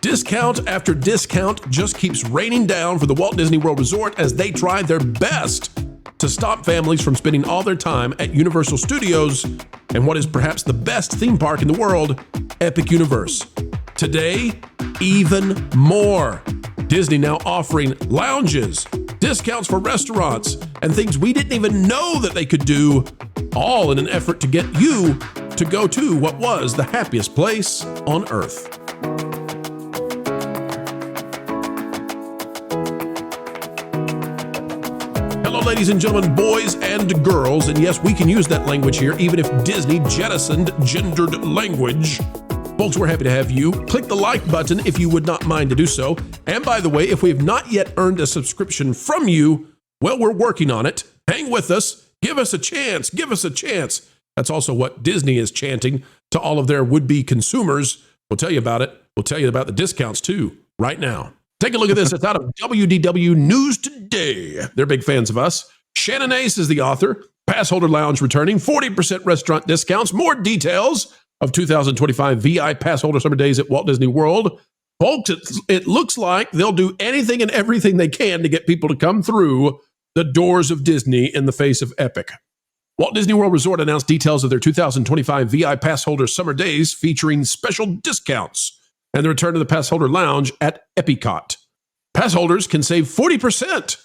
Discount after discount just keeps raining down for the Walt Disney World Resort as they try their best to stop families from spending all their time at Universal Studios and what is perhaps the best theme park in the world, Epic Universe. Today, even more. Disney now offering lounges, discounts for restaurants, and things we didn't even know that they could do, all in an effort to get you to go to what was the happiest place on Earth. Hello, ladies and gentlemen, boys and girls, and yes, we can use that language here, even if Disney jettisoned gendered language. Folks, we're happy to have you. Click the like button if you would not mind to do so. And by the way, if we have not yet earned a subscription from you, well, we're working on it. Hang with us. Give us a chance. Give us a chance. That's also what Disney is chanting to all of their would-be consumers. We'll tell you about it. We'll tell you about the discounts, too, right now. Take a look at this. It's out of WDW News Today. They're big fans of us. Shannon Ace is the author. Passholder Lounge returning. 40% restaurant discounts. More details of 2025 VI Passholder Summer Days at Walt Disney World. Folks, it looks like they'll do anything and everything they can to get people to come through the doors of Disney in the face of Epic. Walt Disney World Resort announced details of their 2025 VI Passholder Summer Days featuring special discounts and the return of the Passholder Lounge at Epcot. Passholders can save 40%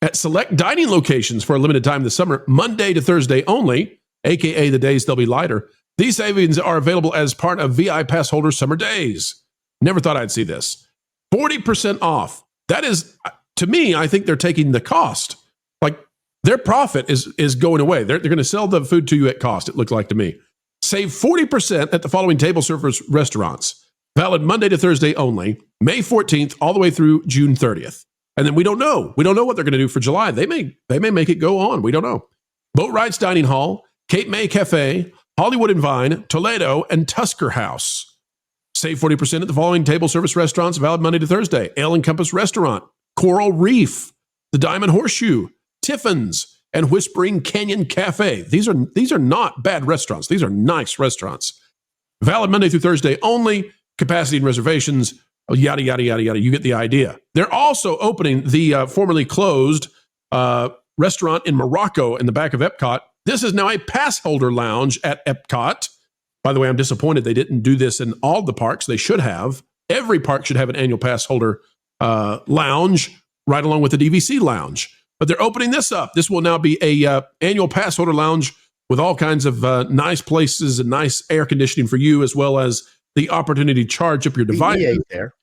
at select dining locations for a limited time this summer, Monday to Thursday only, aka the days they'll be lighter. These savings are available as part of VI Passholder Summer Days. Never thought I'd see this. 40% off. That is, to me, I think they're taking the cost. Like, their profit is going away. They're going to sell the food to you at cost, it looks like to me. Save 40% at the following table service restaurants. Valid Monday to Thursday only, May 14th all the way through June 30th. And then we don't know. We don't know what they're going to do for July. They may make it go on. We don't know. Boat Rides Dining Hall, Cape May Cafe, Hollywood and Vine, Toledo, and Tusker House. Save 40% at the following table service restaurants, valid Monday to Thursday. Ale and Compass Restaurant, Coral Reef, the Diamond Horseshoe, Tiffin's, and Whispering Canyon Cafe. These are not bad restaurants. These are nice restaurants. Valid Monday through Thursday only. Capacity and reservations, yada, yada, yada, yada. You get the idea. They're also opening the formerly closed restaurant in Morocco in the back of Epcot. This is now a Passholder Lounge at Epcot. By the way, I'm disappointed they didn't do this in all the parks. They should have. Every park should have an annual Passholder lounge right along with the DVC lounge. But they're opening this up. This will now be a annual Passholder lounge with all kinds of nice places and nice air conditioning for you, as well as the opportunity to charge up your device. There.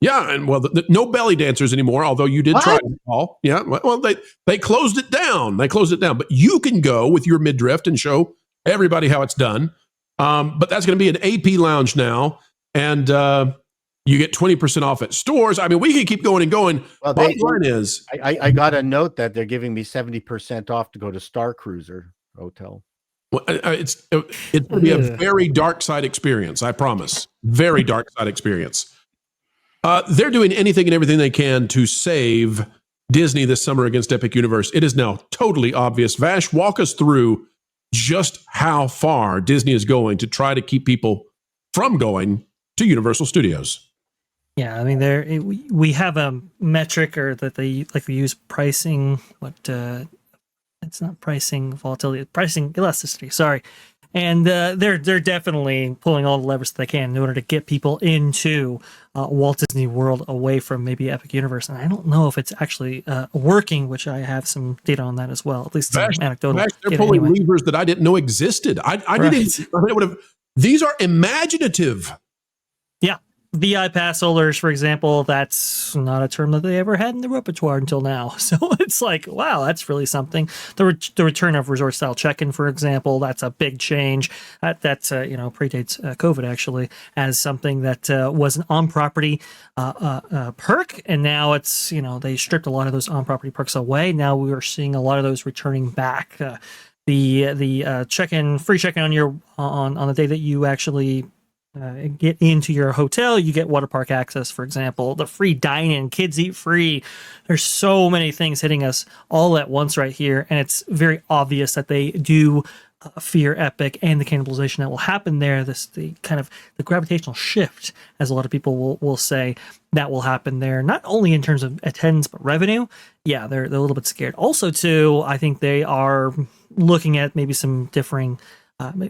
Yeah, and well, no belly dancers anymore, although you did try it, Paul. Yeah, well, they closed it down. They closed it down. But you can go with your midriff and show everybody how it's done. But that's going to be an AP lounge now, and you get 20% off at stores. I mean, we can keep going and going. Well, bottom line is, I got a note that they're giving me 70% off to go to Star Cruiser Hotel. well, it's going to be a very dark side experience, I promise. Very dark side experience. They're doing anything and everything they can to save Disney this summer against Epic Universe. It is now totally obvious. Vash, walk us through just how far Disney is going to try to keep people from going to Universal Studios. Yeah, I mean, we have a metric, or that they like to use pricing. It's not pricing volatility, it's pricing elasticity. Sorry, and they're definitely pulling all the levers that they can in order to get people into Walt Disney World away from maybe Epic Universe. And I don't know if it's actually working, which I have some data on that as well. At least some anecdotal. They're pulling levers that I didn't know existed. These are imaginative. Yeah. VI pass holders, for example, that's not a term that they ever had in the repertoire until now. So it's like, wow, that's really something. The return of resort style check-in, for example, that's a big change. That predates COVID actually, as something that was an on-property perk, and now it's they stripped a lot of those on-property perks away. Now we are seeing a lot of those returning back. The check-in, free check-in on the day that you actually get into your hotel, you get water park access, for example, the free dine-in, kids eat free. There's so many things hitting us all at once right here, and it's very obvious that they do fear Epic and the cannibalization that will happen there. The kind of the gravitational shift, as a lot of people will say, that will happen there. Not only in terms of attendance but revenue. Yeah, they're a little bit scared. Also, too, I think they are looking at maybe some differing,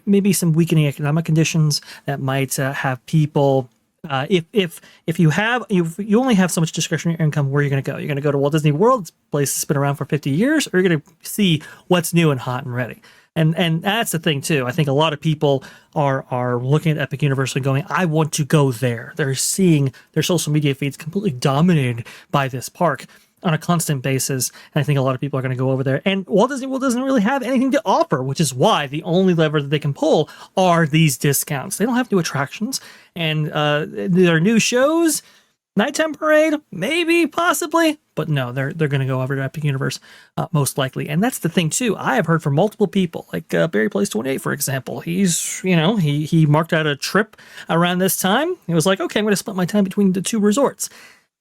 maybe some weakening economic conditions that might have people. If you only have so much discretionary income, where are you going to go? You're going to go to Walt Disney World, this place that's been around for 50 years, or you're going to see what's new and hot and ready. And that's the thing too. I think a lot of people are looking at Epic Universe and going, I want to go there. They're seeing their social media feeds completely dominated by this park on a constant basis. And I think a lot of people are going to go over there. And Walt Disney World doesn't really have anything to offer, which is why the only lever that they can pull are these discounts. They don't have new attractions. And their new shows, Nighttime Parade, maybe, possibly. But no, they're going to go over to Epic Universe, most likely. And that's the thing, too. I have heard from multiple people, like Barry Plays 28, for example. He's, he marked out a trip around this time. He was like, okay, I'm going to split my time between the two resorts.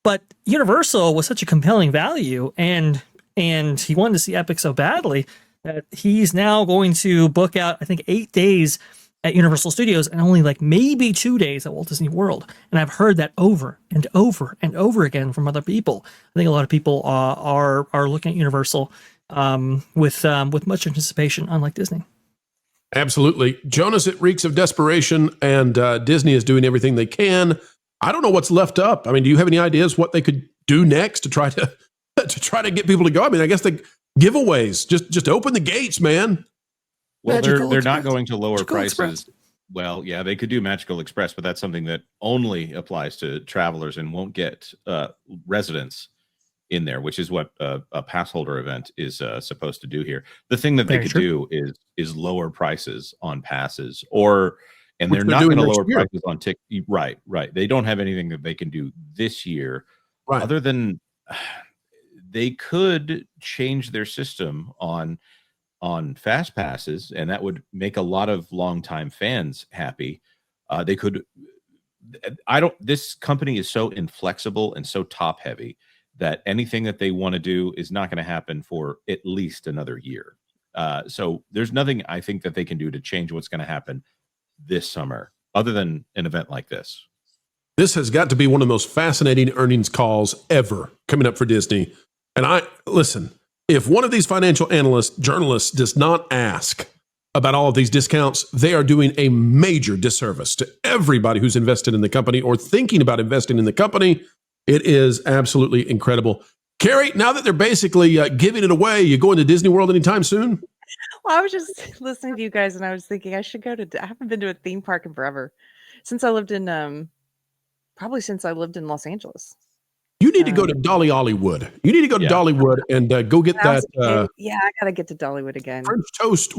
But Universal was such a compelling value, and he wanted to see Epic so badly that he's now going to book out, I think, 8 days at Universal Studios and only like maybe 2 days at Walt Disney World. And I've heard that over and over and over again from other people. I think a lot of people are looking at Universal with much anticipation, unlike Disney. Absolutely. Jonas, it reeks of desperation, and Disney is doing everything they can. I don't know what's left up. I mean, do you have any ideas what they could do next to try to get people to go? I mean, I guess the giveaways, just open the gates, man. Well, they're not going to lower prices. Express. Well, yeah, they could do Magical Express, but that's something that only applies to travelers and won't get residents in there, which is what a Passholder event is supposed to do here. The thing that they could do is lower prices on passes, and they're not going to lower prices on tickets. Right. They don't have anything that they can do this year, other than they could change their system on fast passes, and that would make a lot of longtime fans happy. They could. This company is so inflexible and so top heavy that anything that they want to do is not going to happen for at least another year. So there's nothing I think that they can do to change what's going to happen this summer, other than an event like this. This has got to be one of the most fascinating earnings calls ever coming up for Disney. And listen, if one of these financial journalists does not ask about all of these discounts, they are doing a major disservice to everybody who's invested in the company or thinking about investing in the company. It is absolutely incredible. Carrie, now that they're basically giving it away, you going to Disney World anytime soon? Well, I was just listening to you guys, and I was thinking I should go to. I haven't been to a theme park in forever, since I lived in Los Angeles. You need to go to Dolly Hollywood. You need to go to Dollywood and go get that. I gotta get to Dollywood again. French toast.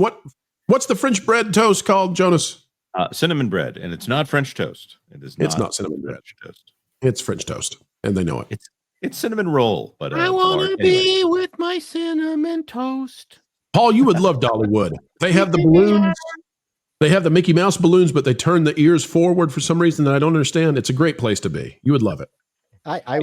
What's the French bread toast called, Jonas? Cinnamon bread, and it's not French toast. It's not cinnamon bread. French toast. It's French toast, and they know it. It's cinnamon roll, but I want to be with my cinnamon toast. Paul, you would love Dollywood. They have the balloons. They have the Mickey Mouse balloons, but they turn the ears forward for some reason that I don't understand. It's a great place to be. You would love it. I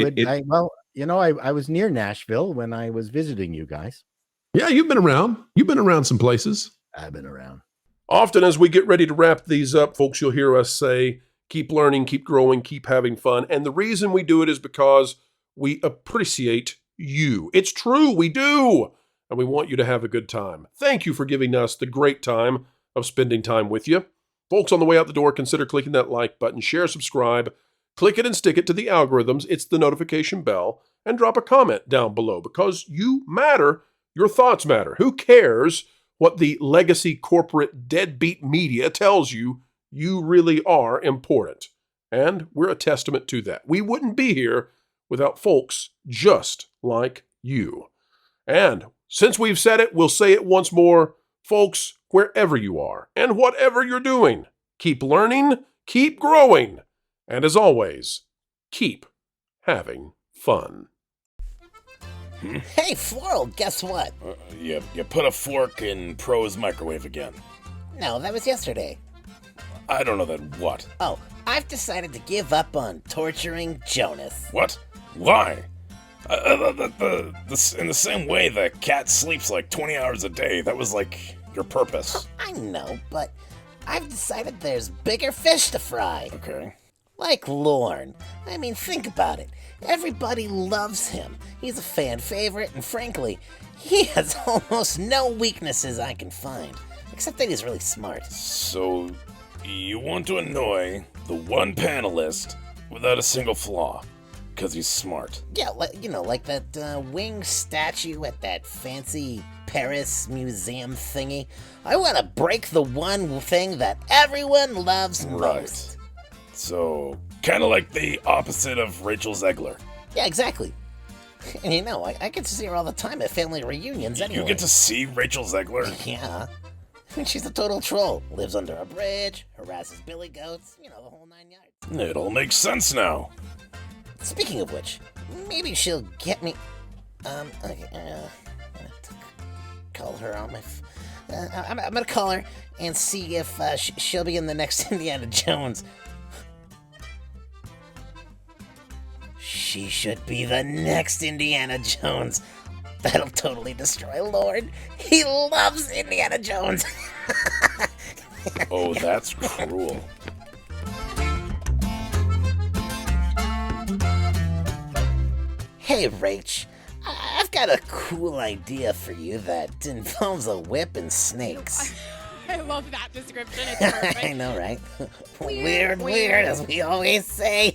was near Nashville when I was visiting you guys. Yeah, you've been around. You've been around some places. I've been around. Often as we get ready to wrap these up, folks, you'll hear us say, keep learning, keep growing, keep having fun. And the reason we do it is because we appreciate you. It's true, we do. And we want you to have a good time. Thank you for giving us the great time of spending time with you. Folks, on the way out the door, consider clicking that like button, share, subscribe, click it and stick it to the algorithms. It's the notification bell, and drop a comment down below because you matter. Your thoughts matter. Who cares what the legacy corporate deadbeat media tells you? You really are important. And we're a testament to that. We wouldn't be here without folks just like you. And since we've said it, we'll say it once more. Folks, wherever you are and whatever you're doing, keep learning, keep growing, and as always, keep having fun. Hey, Floral, guess what? You put a fork in Pro's microwave again. No, that was yesterday. I don't know that what. Oh, I've decided to give up on torturing Jonas. What? Why? In the same way the cat sleeps like 20 hours a day, that was like your purpose. I know, but I've decided there's bigger fish to fry. Okay. Like Lorne. I mean, think about it. Everybody loves him. He's a fan favorite, and frankly, he has almost no weaknesses I can find. Except that he's really smart. So, you want to annoy the one panelist without a single flaw, because he's smart. Yeah, like that winged statue at that fancy Paris museum thingy. I want to break the one thing that everyone loves most. So, kind of like the opposite of Rachel Zegler. Yeah, exactly. And I get to see her all the time at family reunions anyway. You get to see Rachel Zegler? Yeah. I mean, she's a total troll. Lives under a bridge, harasses billy goats, the whole 9 yards. It all makes sense now. Speaking of which, maybe she'll get me... okay, call her on my... I'm gonna call her and see if she'll be in the next Indiana Jones. She should be the next Indiana Jones. That'll totally destroy Lord. He loves Indiana Jones. Oh, that's cruel. Hey, Rach. I've got a cool idea for you that involves a whip and snakes. I love that description. It's perfect. I know, right? Weird, as we always say.